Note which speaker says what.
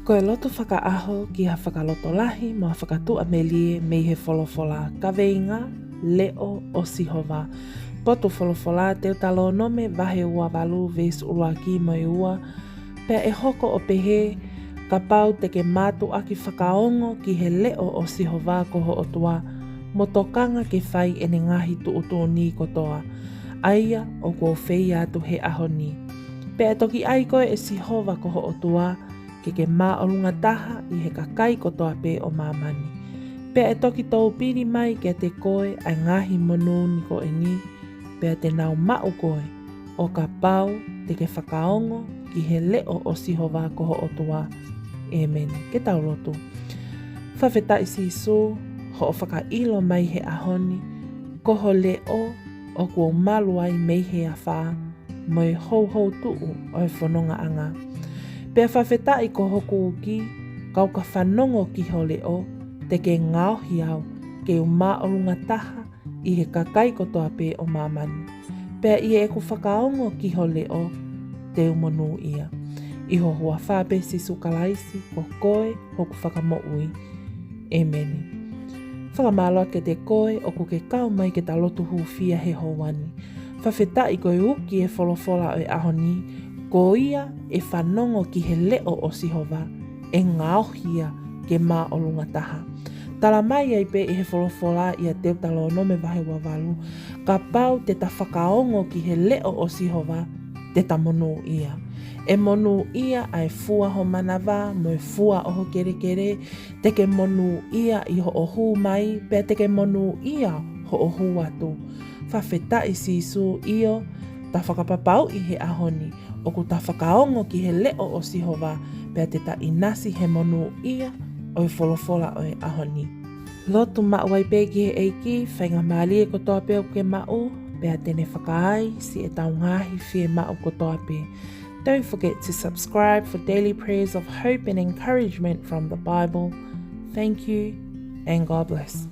Speaker 1: Ko e loto whakaaho ki ha whakaloto lahi ma whakatua melie mei he wholofola kaweinga leo o Sihova. Poto wholofola te utalo nome vahe ua walu ves urua ki mai ua. Pea e hoko o pehe ka pau te ke mātu aki whakaongo ki he leo o Sihova koho o tua. Motokanga ke whai ene ngahi tu ni kotoa. Aia o kua whei atu he aho ni. Pea toki ai koe e Sihova koho o tua. Ke mā olunga taha i he kakai kotoa pe o mamani. Pea e toki tau piri mai ke te koe ai ngahi monu ni ko e ni. Pea te nau mau koe o ka pau te ke whakaongo ki he leo o Sihova koho o tua. Amen. Ke tau lotu. Whawheta isi isu ho o whakailo mai he ahoni. Koho leo o kua malu ai mei he awha. Moi hou tuu o e whanonga anga. Pea whawheta i ko hoku uki, kau ka whanongo ki ho leo, te ke ngaohi au, ke uma olunga taha i he kakai kotoa pe o mamani. Pea i e ku whakaongo ki ho leo, te umonu ia. I ho hua whape sisu kalaisi, ko koe hoku whakamoui. Amen. Whakamaloa ke te koe o ku ke kau mai ke ta lotu huwhia he houani. Whawheta i koe uki e wholofola o e ahoni, ko ia e whanongo ki he leo o Sihova, e ngaohia ke mā olunga taha. Tala mai ai pe i he wholofola i a teo talo nome vahe wawalu, ka pau te ta whakaongo ki he leo o Sihova, te ta monu ia. E monu ia ai fua ho manawa, mo e fua oho kere kere, te ke monu ia i ho ohu mai, pe te ke monu ia ho ohu atu. Whawheta i sisu io, ta whakapapau i he ahoni, o ku ta whakaongo ki he leo o Sihova, pea te ta inasi he monu ia o e wholofola o e ahoni. Lotu mau ai pe ki he eiki, whainga maali e kotoa pe o ke mau, pea tene whakaai si e tau ngahi fie mau kotoa pe. Don't forget to subscribe for daily prayers of hope and encouragement from the Bible. Thank you and God bless.